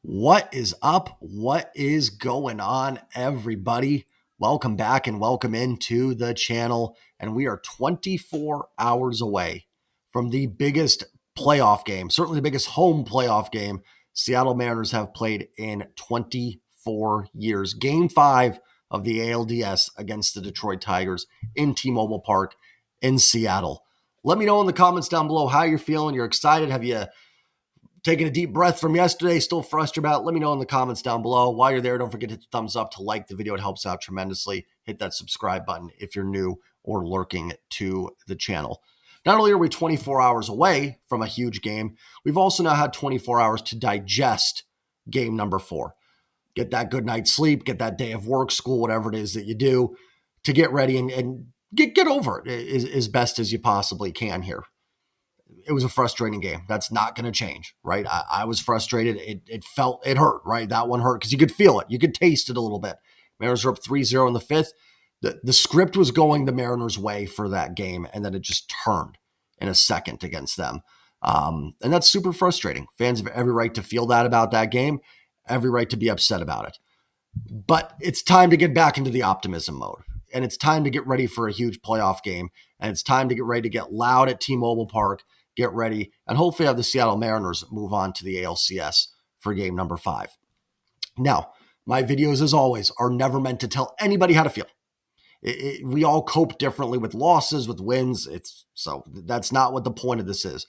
What is up? What is going on, everybody? Welcome back and welcome into the channel. And we are 24 hours away from the biggest playoff game, certainly the biggest home playoff game Seattle Mariners have played in 24 years. Game 5 of the ALDS against the Detroit Tigers in T-Mobile Park in Seattle. Let me know in the comments down below how you're feeling. You're excited? Have you taking a deep breath from yesterday, still frustrated about it? Let me know in the comments down below. While you're there, don't forget to hit the thumbs up to like the video. It helps out tremendously. Hit that subscribe button if you're new or lurking to the channel. Not only are we 24 hours away from a huge game, we've also now had 24 hours to digest game number 4. Get that good night's sleep, get that day of work, school, whatever it is that you do to get ready and get over it as best as you possibly can here. It was a frustrating game. That's not going to change, right? I was frustrated. It hurt, right? That one hurt because you could feel it. You could taste it a little bit. Mariners are up 3-0 in the 5th. The script was going the Mariners' way for that game, and then it just turned in a second against them. And that's super frustrating. Fans have every right to feel that about that game, every right to be upset about it. But it's time to get back into the optimism mode. And it's time to get ready for a huge playoff game. And it's time to get ready to get loud at T-Mobile Park, get ready, and hopefully have the Seattle Mariners move on to the ALCS for game number 5. Now, my videos, as always, are never meant to tell anybody how to feel. We all cope differently with losses, with wins. So that's not what the point of this is.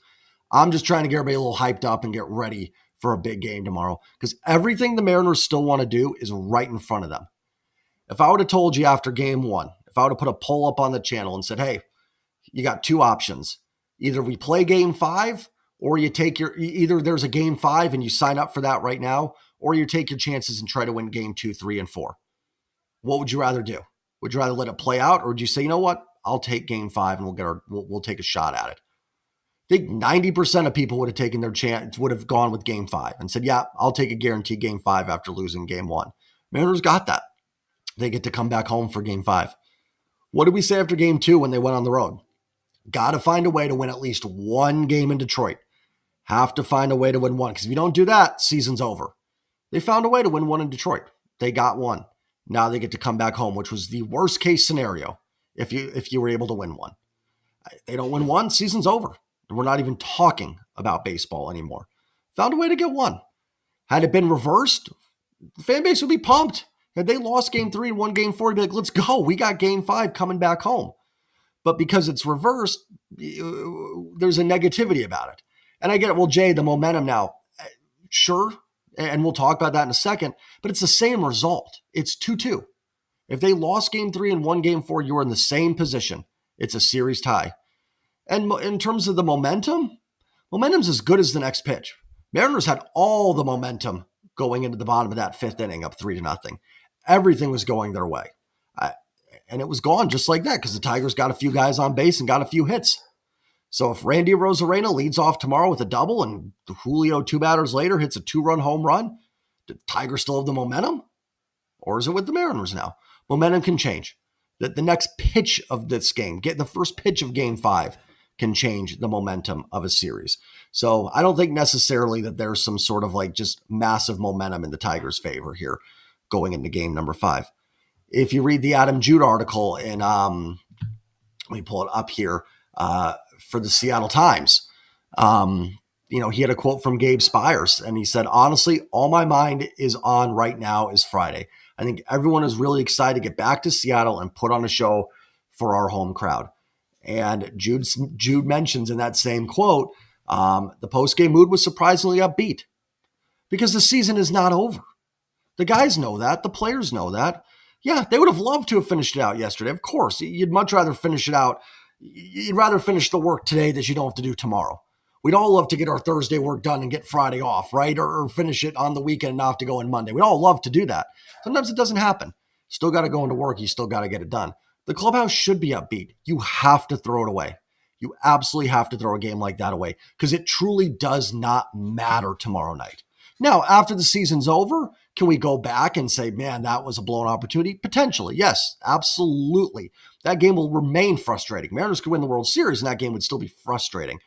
I'm just trying to get everybody a little hyped up and get ready for a big game tomorrow, because everything the Mariners still want to do is right in front of them. If I would have told you after game 1, if I would have put a poll up on the channel and said, hey, you got 2 options. Either we play game 5, or you take either there's a game 5 and you sign up for that right now, or you take your chances and try to win game 2, 3, and 4. What would you rather do? Would you rather let it play out, or would you say, you know what, I'll take game 5 and we'll take a shot at it? I think 90% of people would have taken their chance, would have gone with game 5 and said, yeah, I'll take a guaranteed game 5 after losing game 1. Mariners got that. They get to come back home for game 5. What did we say after game 2 when they went on the road? Got to find a way to win at least one game in Detroit. Have to find a way to win one, because if you don't do that, season's over. They found a way to win one in Detroit. They got one. Now they get to come back home, which was the worst case scenario if you were able to win one. They don't win one, season's over. And we're not even talking about baseball anymore. Found a way to get one. Had it been reversed, the fan base would be pumped. Had they lost game 3 and won game 4, they'd be like, let's go. We got game 5 coming back home. But because it's reversed, there's a negativity about it. And I get it. Well, Jay, the momentum now, sure. And we'll talk about that in a second. But it's the same result. It's 2-2. If they lost game 3 and won game 4, you were in the same position. It's a series tie. And in terms of the momentum's as good as the next pitch. Mariners had all the momentum going into the bottom of that 5th inning up 3-0. Everything was going their way. And it was gone just like that, because the Tigers got a few guys on base and got a few hits. So if Randy Arozarena leads off tomorrow with a double and Julio 2 batters later hits a 2-run home run, do the Tigers still have the momentum? Or is it with the Mariners now? Momentum can change. The next pitch of this game, get the first pitch of game 5, can change the momentum of a series. So I don't think necessarily that there's some sort of like just massive momentum in the Tigers' favor here going into game number 5. If you read the Adam Jude article in, let me pull it up here, for the Seattle Times, he had a quote from Gabe Spires, and he said, honestly, all my mind is on right now is Friday. I think everyone is really excited to get back to Seattle and put on a show for our home crowd. And Jude mentions in that same quote, the post-game mood was surprisingly upbeat because the season is not over. The guys know that. The players know that. Yeah, they would have loved to have finished it out yesterday. Of course, you'd much rather finish it out. You'd rather finish the work today that you don't have to do tomorrow. We'd all love to get our Thursday work done and get Friday off, right? Or finish it on the weekend and not have to go in Monday. We'd all love to do that. Sometimes it doesn't happen. Still got to go into work. You still got to get it done. The clubhouse should be upbeat. You have to throw it away. You absolutely have to throw a game like that away, because it truly does not matter tomorrow night. Now, after the season's over, can we go back and say, man, that was a blown opportunity? Potentially, yes, absolutely. That game will remain frustrating. Mariners could win the World Series, and that game would still be frustrating.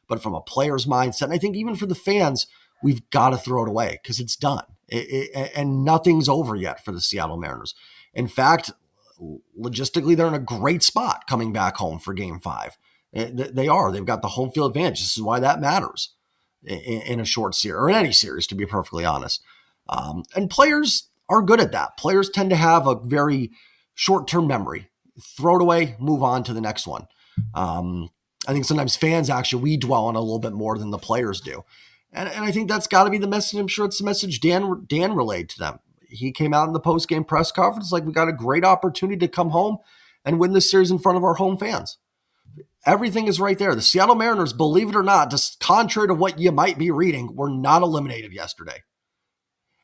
But from a player's mindset, and I think even for the fans, we've got to throw it away because it's done. And nothing's over yet for the Seattle Mariners. In fact, logistically, they're in a great spot coming back home for Game 5. They are. They've got the home field advantage. This is why that matters in a short series, or in any series, to be perfectly honest. And players are good at that. Players tend to have a very short-term memory. Throw it away, move on to the next one. I think sometimes fans actually, we dwell on a little bit more than the players do. And I think that's got to be the message. I'm sure it's the message Dan relayed to them. He came out in the post-game press conference like, we got a great opportunity to come home and win this series in front of our home fans. Everything is right there. The Seattle Mariners, believe it or not, just contrary to what you might be reading, were not eliminated yesterday.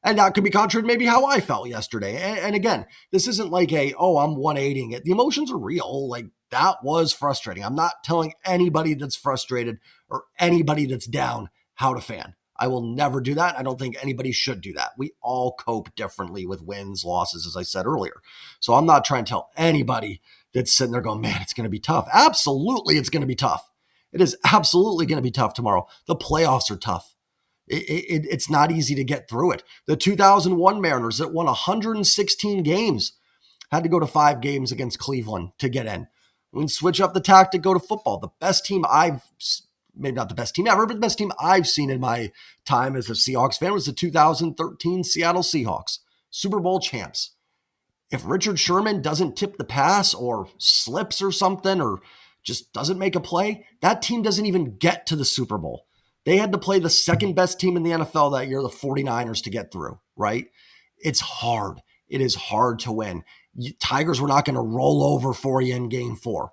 And that could be contrary to maybe how I felt yesterday. And again, this isn't like I'm 180ing it. The emotions are real. Like, that was frustrating. I'm not telling anybody that's frustrated or anybody that's down how to fan. I will never do that. I don't think anybody should do that. We all cope differently with wins, losses, as I said earlier. So I'm not trying to tell anybody that's sitting there going, man, it's going to be tough. Absolutely, it's going to be tough. It is absolutely going to be tough tomorrow. The playoffs are tough. It's not easy to get through it. The 2001 Mariners that won 116 games had to go to 5 games against Cleveland to get in. We can switch up the tactic, go to football. The best team maybe not the best team ever, but the best team I've seen in my time as a Seahawks fan was the 2013 Seattle Seahawks, Super Bowl champs. If Richard Sherman doesn't tip the pass or slips or something or just doesn't make a play, that team doesn't even get to the Super Bowl. They had to play the second best team in the NFL that year, the 49ers, to get through, right? It's hard. It is hard to win. Tigers were not going to roll over for you in Game 4.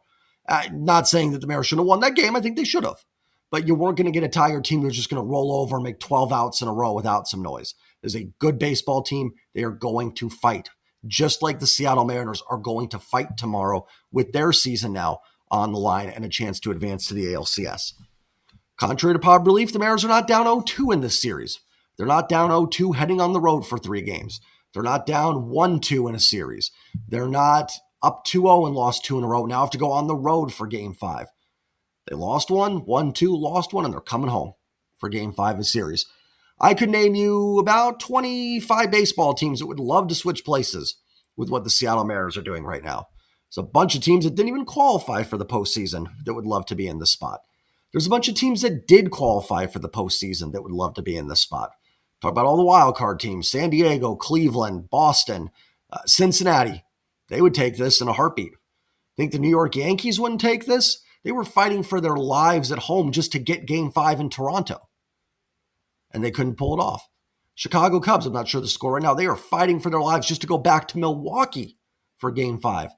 Not saying that the Mariners should have won that game. I think they should have. But you weren't going to get a Tiger team who's just going to roll over and make 12 outs in a row without some noise. There's a good baseball team. They are going to fight, just like the Seattle Mariners are going to fight tomorrow with their season now on the line and a chance to advance to the ALCS. Contrary to popular belief, the Mariners are not down 0-2 in this series. They're not down 0-2 heading on the road for 3 games. They're not down 1-2 in a series. They're not up 2-0 and lost 2 in a row. Now have to go on the road for Game 5. They lost 1, won 2, lost 1, and they're coming home for Game 5 of the series. I could name you about 25 baseball teams that would love to switch places with what the Seattle Mariners are doing right now. There's a bunch of teams that didn't even qualify for the postseason that would love to be in this spot. There's a bunch of teams that did qualify for the postseason that would love to be in this spot. Talk about all the wild card teams: San Diego, Cleveland, Boston, Cincinnati. They would take this in a heartbeat. Think the New York Yankees wouldn't take this? They were fighting for their lives at home just to get Game 5 in Toronto. And they couldn't pull it off. Chicago Cubs, I'm not sure the score right now, they are fighting for their lives just to go back to Milwaukee for Game 5. I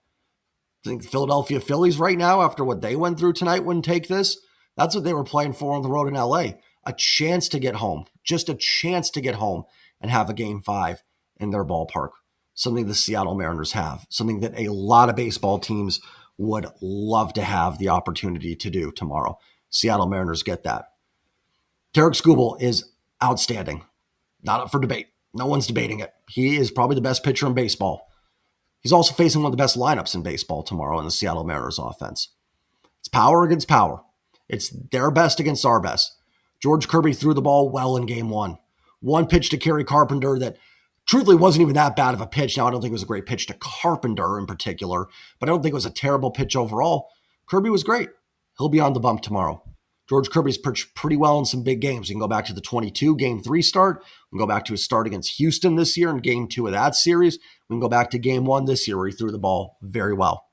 think the Philadelphia Phillies right now, after what they went through tonight, wouldn't take this. That's what they were playing for on the road in LA. A chance to get home. Just a chance to get home and have a Game 5 in their ballpark. Something the Seattle Mariners have. Something that a lot of baseball teams would love to have the opportunity to do tomorrow. Seattle Mariners get that. Tarek Skubal is outstanding. Not up for debate. No one's debating it. He is probably the best pitcher in baseball. He's also facing one of the best lineups in baseball tomorrow in the Seattle Mariners offense. It's power against power. It's their best against our best. George Kirby threw the ball well in Game 1. One pitch to Kerry Carpenter that truthfully wasn't even that bad of a pitch. Now, I don't think it was a great pitch to Carpenter in particular, but I don't think it was a terrible pitch overall. Kirby was great. He'll be on the bump tomorrow. George Kirby's pitched pretty well in some big games. You can go back to the 22 Game 3 start. We can go back to his start against Houston this year in Game 2 of that series. We can go back to Game 1 this year where he threw the ball very well.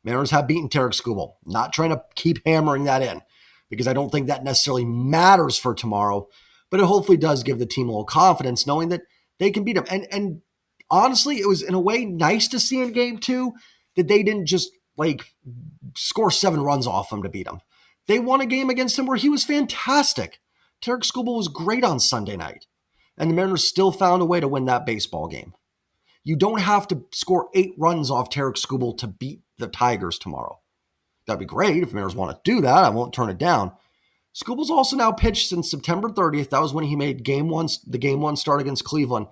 Mariners have beaten Tarek Skubal. Not trying to keep hammering that in because I don't think that necessarily matters for tomorrow, but it hopefully does give the team a little confidence knowing that they can beat him. And honestly, it was in a way nice to see in Game 2 that they didn't just score 7 runs off him to beat him. They won a game against him where he was fantastic. Tarek Skubal was great on Sunday night, and the Mariners still found a way to win that baseball game. You don't have to score 8 runs off Tarek Skubal to beat the Tigers tomorrow. That'd be great if the Mariners want to do that. I won't turn it down. Skubal's also now pitched since September 30th. That was when he made the Game 1 start against Cleveland.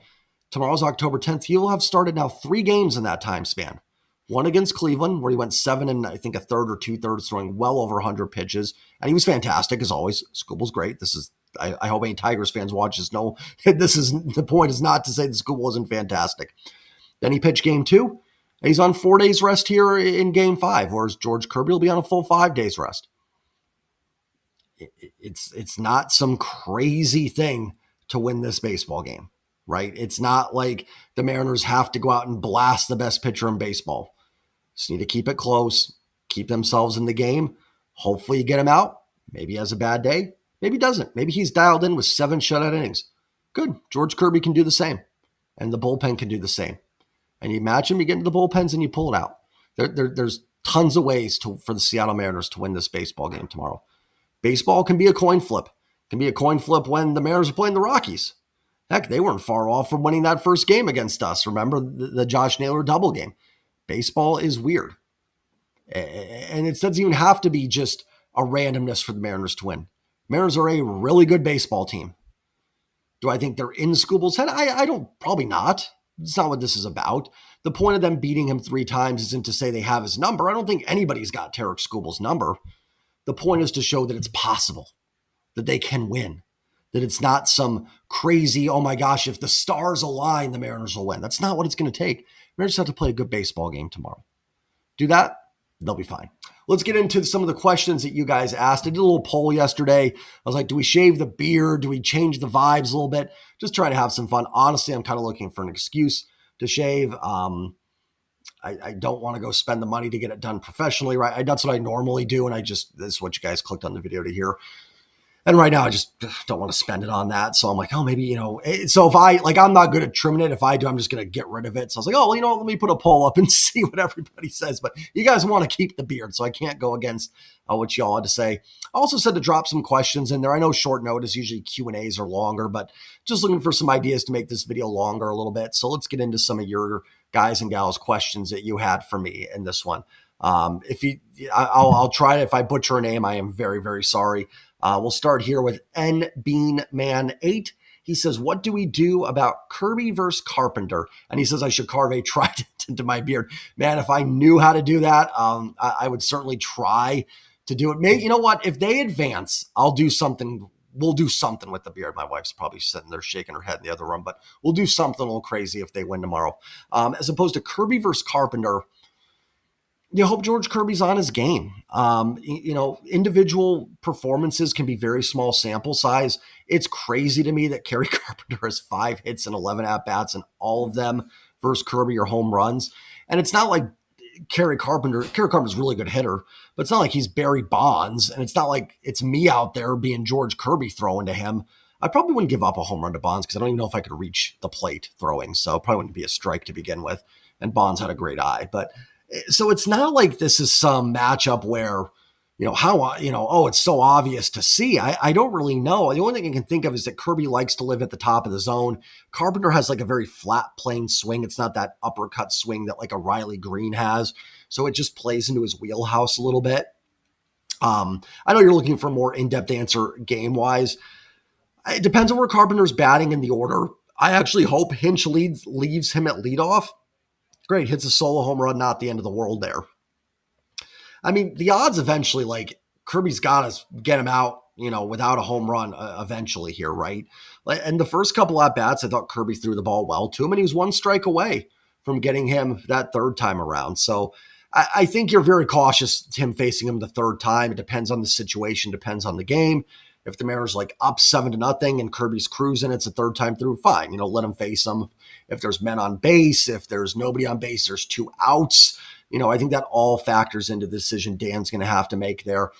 Tomorrow's October 10th. He will have started now 3 games in that time span. One against Cleveland, where he went 7 and I think a third or 2/3, throwing well over 100 pitches. And he was fantastic, as always. Skubal's great. This is I hope any Tigers fans watch this know this is the point is not to say the school wasn't fantastic. Then he pitched game 2. He's on 4 days rest here in game 5, whereas George Kirby will be on a full 5 days rest. It's not some crazy thing to win this baseball game, right? It's not like the Mariners have to go out and blast the best pitcher in baseball. Just need to keep it close, keep themselves in the game. Hopefully you get him out. Maybe he has a bad day. Maybe he doesn't. Maybe he's dialed in with 7 shutout innings. Good. George Kirby can do the same. And the bullpen can do the same. And you match him, you get into the bullpens and you pull it out. There's tons of ways for the Seattle Mariners to win this baseball game tomorrow. Baseball can be a coin flip. It can be a coin flip when the Mariners are playing the Rockies. Heck, they weren't far off from winning that first game against us. Remember the Josh Naylor double game? Baseball is weird. And it doesn't even have to be just a randomness for the Mariners to win. Mariners are a really good baseball team. Do I think they're in Skubal's head? I don't, probably not. It's not what this is about. The point of them beating him 3 times isn't to say they have his number. I don't think anybody's got Tarek Skubal's number. The point is to show that it's possible, that they can win, that it's not some crazy, oh my gosh, if the stars align, the Mariners will win. That's not what it's going to take. Mariners have to play a good baseball game tomorrow. Do that, they'll be fine. Let's get into some of the questions that you guys asked. I did a little poll yesterday. I was like, do we shave the beard? Do we change the vibes a little bit? Just trying to have some fun. Honestly, I'm kind of looking for an excuse to shave. I don't want to go spend the money to get it done professionally, right? That's what I normally do. And this is what you guys clicked on the video to hear. And right now I just don't want to spend it on that. So I'm like, oh, maybe, so if I'm not good at trimming it. If I do, I'm just going to get rid of it. So I was like, oh, well, let me put a poll up and see what everybody says. But you guys want to keep the beard, so I can't go against what y'all had to say. I also said to drop some questions in there. I know short notice, usually Q&As are longer, but just looking for some ideas to make this video longer a little bit. So let's get into some of your guys and gals questions that you had for me in this one. I'll try it. If I butcher a name, I am very, very sorry. We'll start here with NBeanman8. He says, what do we do about Kirby versus Carpenter? And he says I should carve a trident into my beard. Man, if I knew how to do that, I would certainly try to do it. Maybe, you know what? If they advance, I'll do something. We'll do something with the beard. My wife's probably sitting there shaking her head in the other room, but we'll do something a little crazy if they win tomorrow. As opposed to Kirby versus Carpenter, you hope George Kirby's on his game. Individual performances can be very small sample size. It's crazy to me that Kerry Carpenter has 5 hits and 11 at-bats, and all of them versus Kirby are home runs. And it's not like Kerry Carpenter's a really good hitter, but it's not like he's Barry Bonds, and it's not like it's me out there being George Kirby throwing to him. I probably wouldn't give up a home run to Bonds because I don't even know if I could reach the plate throwing, so it probably wouldn't be a strike to begin with. And Bonds had a great eye, but so it's not like this is some matchup where, it's so obvious to see. I don't really know. The only thing I can think of is that Kirby likes to live at the top of the zone. Carpenter has like a very flat, plain swing. It's not that uppercut swing that like a Riley Green has. So it just plays into his wheelhouse a little bit. I know you're looking for a more in-depth answer game-wise. It depends on where Carpenter's batting in the order. I actually hope Hinch leaves him at leadoff. Great, hits a solo home run, not the end of the world there. I mean, the odds eventually, like, Kirby's got to get him out, without a home run eventually here, right? And the first couple at-bats, I thought Kirby threw the ball well to him, and he was 1 strike away from getting him that third time around. So I think you're very cautious him facing him the third time. It depends on the situation, depends on the game. If the Mariners like up 7-0 and Kirby's cruising, it's a third time through, fine. Let him face them. If there's men on base, if there's nobody on base, there's 2 outs. I think that all factors into the decision Dan's going to have to make there.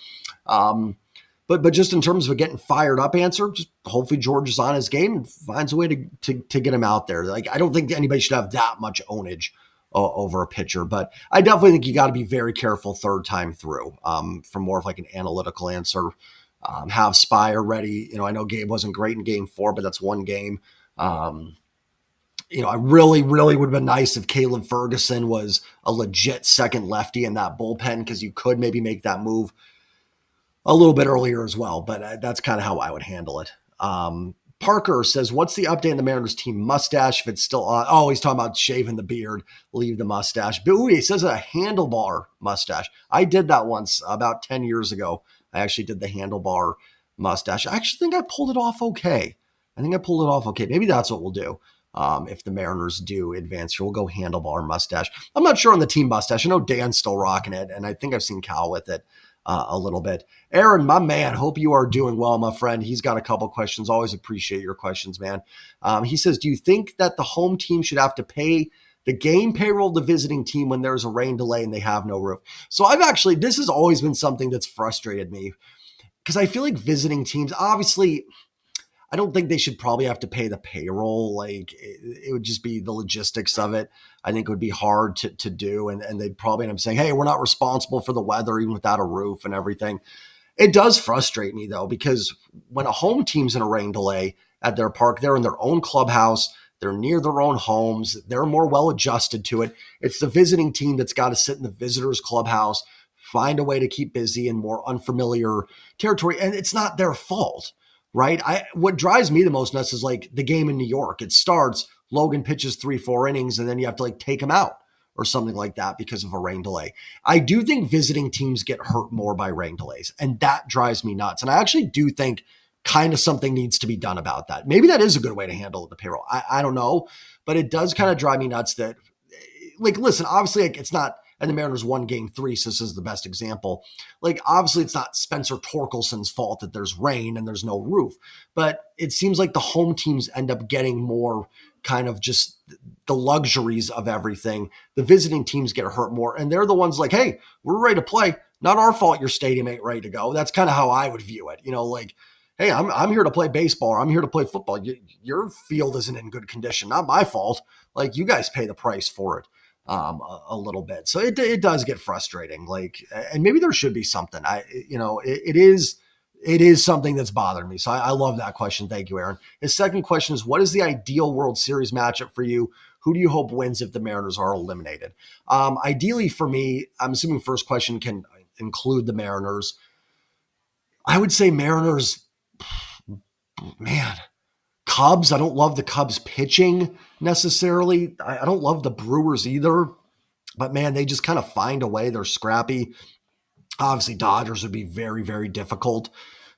But just in terms of a getting fired up answer, just hopefully George is on his game and finds a way to get him out there. Like, I don't think anybody should have that much ownage over a pitcher, but I definitely think you got to be very careful third time through for more of like an analytical answer. Have Spire ready. I know Gabe wasn't great in game 4, but that's one game. I really, really would have been nice if Caleb Ferguson was a legit second lefty in that bullpen, because you could maybe make that move a little bit earlier as well. But that's kind of how I would handle it. Parker says, what's the update on the Mariners team mustache if it's still on? Oh, he's talking about shaving the beard, leave the mustache. But he says a handlebar mustache. I did that once about 10 years ago. I actually did the handlebar mustache. I actually think I pulled it off okay. I think I pulled it off okay. Maybe that's what we'll do. If the Mariners do advance here, we'll go handlebar mustache. I'm not sure on the team mustache. I know Dan's still rocking it, and I think I've seen Cal with it a little bit. Aaron, my man, hope you are doing well, my friend. He's got a couple questions. Always appreciate your questions, man. He says, do you think that the home team should have to pay the game payroll to the visiting team when there's a rain delay and they have no roof? So this has always been something that's frustrated me because I feel like visiting teams, obviously, I don't think they should probably have to pay the payroll. Like it would just be the logistics of it. I think it would be hard to do. And they'd probably end up saying, hey, we're not responsible for the weather, even without a roof and everything. It does frustrate me though, because when a home team's in a rain delay at their park, they're in their own clubhouse. They're near their own homes. They're more well adjusted to it. It's the visiting team that's got to sit in the visitors clubhouse, find a way to keep busy in more unfamiliar territory. And it's not their fault, right? What drives me the most nuts is like the game in New York. It starts, Logan pitches 3-4 innings, and then you have to like take him out or something like that because of a rain delay. I do think visiting teams get hurt more by rain delays, and that drives me nuts. And I actually do think kind of something needs to be done about that. Maybe that is a good way to handle the payroll. I don't know, but it does kind of drive me nuts that, like, listen, obviously like, it's not, and the Mariners won game 3, so this is the best example. Like, obviously it's not Spencer Torkelson's fault that there's rain and there's no roof, but it seems like the home teams end up getting more kind of just the luxuries of everything. The visiting teams get hurt more, and they're the ones like, hey, we're ready to play. Not our fault your stadium ain't ready to go. That's kind of how I would view it. Like, hey, I'm here to play baseball, or I'm here to play football. Your field isn't in good condition. Not my fault. Like, you guys pay the price for it a little bit. So it does get frustrating. Like, and maybe there should be something. It is something that's bothering me. So I love that question. Thank you, Aaron. His second question is, what is the ideal World Series matchup for you? Who do you hope wins if the Mariners are eliminated? Ideally for me, I'm assuming first question can include the Mariners. I would say Mariners, man. Cubs, I don't love the Cubs pitching necessarily. I don't love the Brewers either. But man, they just kind of find a way. They're scrappy. Obviously, Dodgers would be very, very difficult.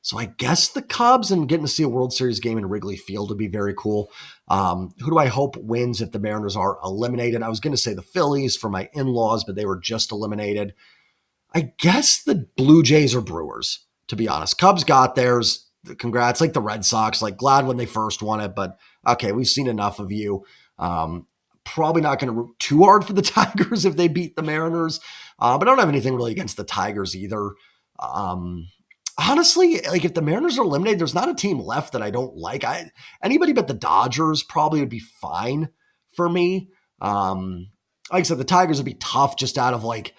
So I guess the Cubs, and getting to see a World Series game in Wrigley Field would be very cool. Who do I hope wins if the Mariners are eliminated? I was going to say the Phillies for my in-laws, but they were just eliminated. I guess the Blue Jays or Brewers, to be honest. Cubs got theirs. Congrats. Like the Red Sox, like glad when they first won it, but okay, we've seen enough of you. Probably not going to root too hard for the Tigers if they beat the Mariners, but I don't have anything really against the Tigers either. Honestly, like if the Mariners are eliminated, there's not a team left that I don't like. Anybody but the Dodgers probably would be fine for me. Like I said, the Tigers would be tough just out of like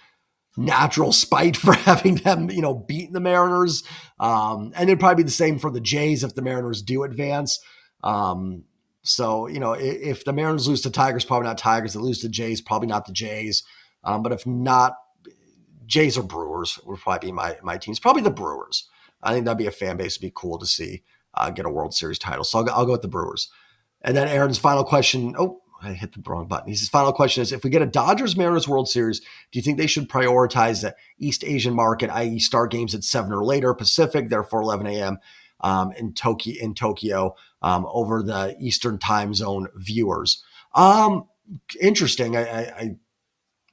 natural spite for having them, beating the Mariners. And it'd probably be the same for the Jays if the Mariners do advance. So, if the Mariners lose to Tigers, probably not Tigers. They lose to Jays, probably not the Jays. But if not, Jays or Brewers would probably be my teams. Probably the Brewers. I think that'd be a fan base. It'd be cool to see get a World Series title. So I'll go with the Brewers. And then Aaron's final question. Oh, I hit the wrong button. His final question is, if we get a Dodgers-Mariners World Series, do you think they should prioritize the East Asian market, i.e. start games at 7 or later, Pacific, therefore 11 a.m., in Tokyo, over the Eastern time zone viewers? Interesting. I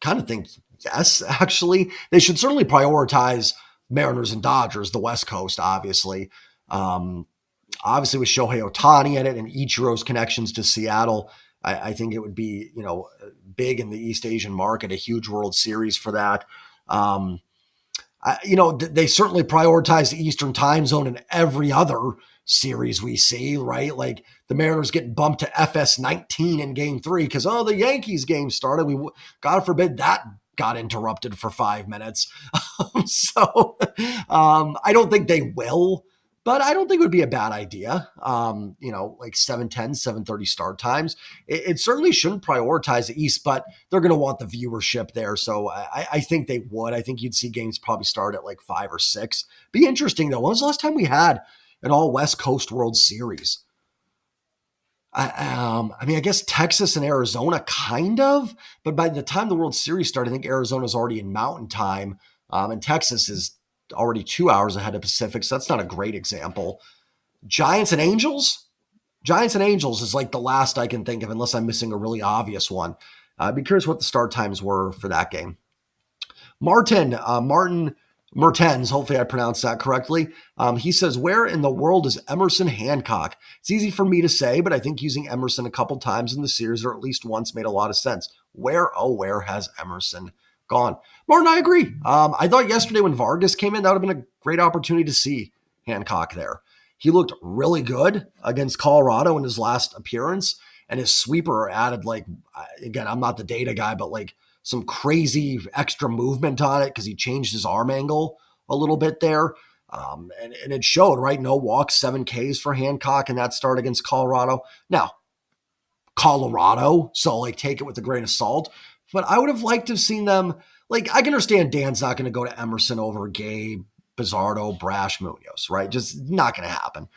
kind of think yes, actually. They should certainly prioritize Mariners and Dodgers, the West Coast, obviously. Obviously, with Shohei Ohtani in it and Ichiro's connections to Seattle, I think it would be, big in the East Asian market, a huge World Series for that. They certainly prioritize the Eastern time zone in every other series we see, right? Like the Mariners getting bumped to FS19 in game 3 because, the Yankees game started. God forbid that got interrupted for 5 minutes. So I don't think they will. But I don't think it would be a bad idea. Like 7:10, 7:30 start times. It certainly shouldn't prioritize the East, but they're going to want the viewership there. So I think they would. I think you'd see games probably start at like 5 or 6. Be interesting, though. When was the last time we had an all West Coast World Series? I guess Texas and Arizona kind of, but by the time the World Series started, I think Arizona's already in Mountain Time, and Texas is already 2 hours ahead of Pacific, so that's not a great example. Giants and Angels? Giants and Angels is like the last I can think of, unless I'm missing a really obvious one. I'd be curious what the start times were for that game. Martin Mertens, hopefully I pronounced that correctly. He says, where in the world is Emerson Hancock? It's easy for me to say, but I think using Emerson a couple times in the series or at least once made a lot of sense. Where has Emerson gone? Martin, I agree. I thought yesterday when Vargas came in, that would have been a great opportunity to see Hancock there. He looked really good against Colorado in his last appearance, and his sweeper added, like, again, I'm not the data guy, but like some crazy extra movement on it because he changed his arm angle a little bit there. And it showed, right? No walks, 7 Ks for Hancock in that start against Colorado. Now, Colorado, so like take it with a grain of salt. But I would have liked to have seen them, like, I can understand Dan's not going to go to Emerson over Gabe, Bizardo, Brash, Munoz, right? Just not going to happen.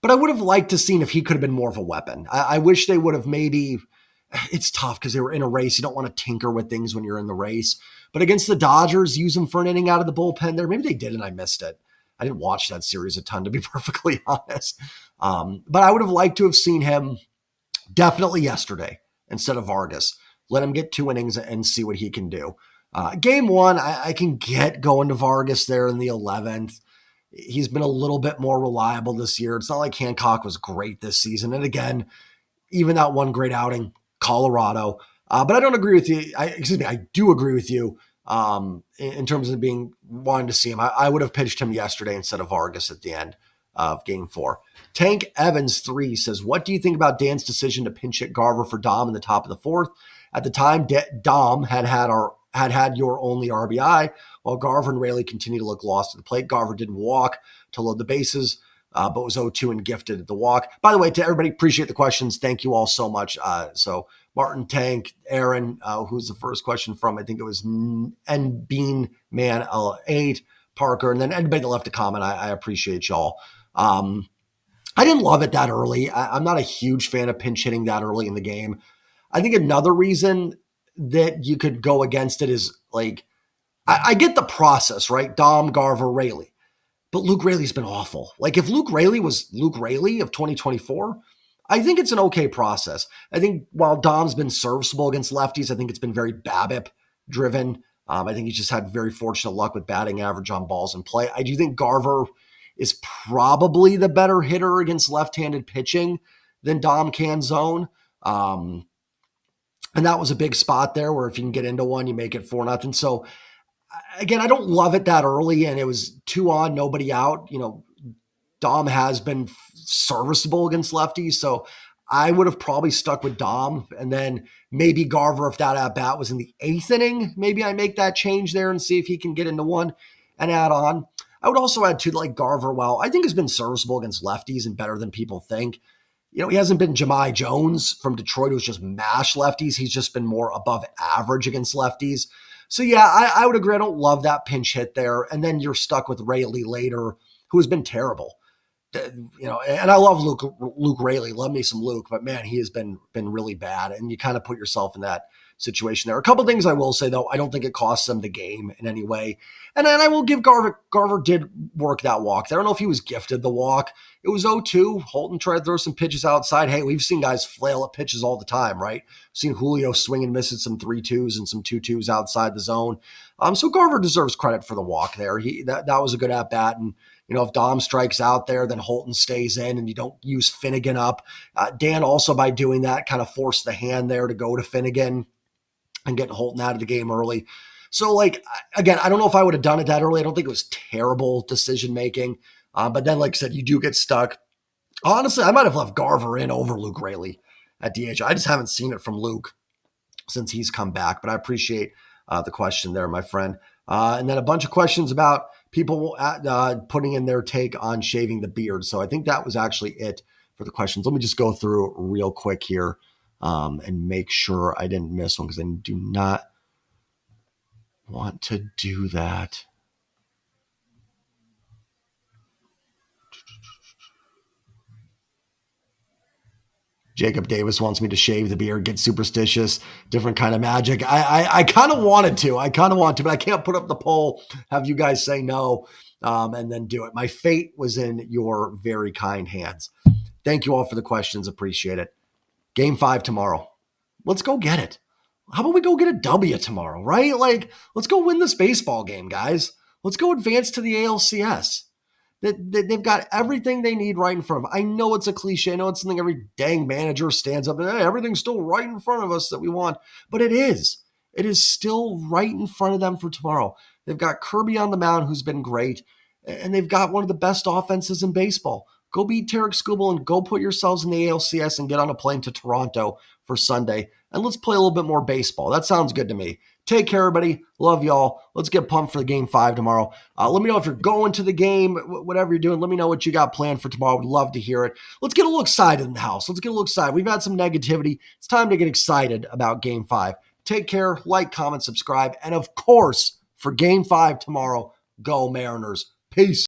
But I would have liked to have seen if he could have been more of a weapon. I wish they would have maybe, it's tough because they were in a race. You don't want to tinker with things when you're in the race. But against the Dodgers, use them for an inning out of the bullpen there. Maybe they did and I missed it. I didn't watch that series a ton, to be perfectly honest. But I would have liked to have seen him definitely yesterday instead of Vargas. Let him get 2 innings and see what he can do. Game 1, I can get going to Vargas there in the 11th. He's been a little bit more reliable this year. It's not like Hancock was great this season. And again, even that one great outing, Colorado. But I don't agree with you. I do agree with you in terms of wanting to see him. I would have pitched him yesterday instead of Vargas at the end of game 4. Tank Evans 3 says, what do you think about Dan's decision to pinch hit Garver for Dom in the top of the 4th? At the time, Dom had your only RBI, while Garver and Raley continued to look lost at the plate. Garver didn't walk to load the bases, but was 0-2 and gifted at the walk. By the way, to everybody, appreciate the questions. Thank you all so much. So Martin, Tank, Aaron, who's the first question from? I think it was N Bean Man 8, Parker, and then anybody that left a comment. I appreciate y'all. I didn't love it that early. I'm not a huge fan of pinch hitting that early in the game. I think another reason that you could go against it is, like, I get the process, right? Dom, Garver, Raley. But Luke Raley's been awful. Like, if Luke Raley was Luke Raley of 2024, I think it's an okay process. I think while Dom's been serviceable against lefties, I think it's been very BABIP driven. I think he's just had very fortunate luck with batting average on balls in play. I do think Garver is probably the better hitter against left-handed pitching than Dom Canzone. And that was a big spot there where if you can get into one, you make it 4-0. So again, I don't love it that early, and it was 2 on, nobody out. You know, Dom has been serviceable against lefties, so I would have probably stuck with Dom, and then maybe Garver, if that at bat was in the 8th inning, maybe I make that change there and see if he can get into one and add on. I would also add to, like, Garver, well, I think has been serviceable against lefties and better than people think. You know, he hasn't been Jahmai Jones from Detroit, who's just mashed lefties. He's just been more above average against lefties. So, yeah, I would agree. I don't love that pinch hit there. And then you're stuck with Raley later, who has been terrible. You know, and I love Luke Raley. Love me some Luke, but man, he has been really bad. And you kind of put yourself in that situation there. A couple things I will say, though, I don't think it costs them the game in any way. And then I will give Garver did work that walk. I don't know if he was gifted the walk. It was 0-2. Holton tried to throw some pitches outside. Hey, we've seen guys flail at pitches all the time, right? We've seen Julio swing and miss at some 3-2s and some 2-2s outside the zone. So Garver deserves credit for the walk there. That was a good at bat. And you know, if Dom strikes out there, then Holton stays in and you don't use Finnegan up. Dan also, by doing that, kind of forced the hand there to go to Finnegan and getting Holton out of the game early. So, like, again, I don't know if I would have done it that early. I don't think it was terrible decision-making. But then, like I said, you do get stuck. Honestly, I might have left Garver in over Luke Raley at DH. I just haven't seen it from Luke since he's come back. But I appreciate the question there, my friend. And then a bunch of questions about people putting in their take on shaving the beard. So I think that was actually it for the questions. Let me just go through real quick here and make sure I didn't miss one because I do not want to do that. Jacob Davis wants me to shave the beard, get superstitious, different kind of magic. I kind of wanted to. I kind of want to, but I can't put up the poll, have you guys say no, and then do it. My fate was in your very kind hands. Thank you all for the questions. Appreciate it. Game 5 tomorrow. Let's go get it. How about we go get a W tomorrow, right? Like, let's go win this baseball game, guys. Let's go advance to the ALCS. They've got everything they need right in front of them. I know it's a cliche. I know it's something every dang manager stands up and, hey, everything's still right in front of us that we want. But it is. It is still right in front of them for tomorrow. They've got Kirby on the mound, who's been great, and they've got one of the best offenses in baseball. Go beat Tarek Skubal and go put yourselves in the ALCS and get on a plane to Toronto for Sunday. And let's play a little bit more baseball. That sounds good to me. Take care, everybody. Love y'all. Let's get pumped for the Game 5 tomorrow. Let me know if you're going to the game, whatever you're doing. Let me know what you got planned for tomorrow. I would love to hear it. Let's get a little excited in the house. Let's get a little excited. We've had some negativity. It's time to get excited about Game 5. Take care. Like, comment, subscribe. And, of course, for Game 5 tomorrow, go Mariners. Peace.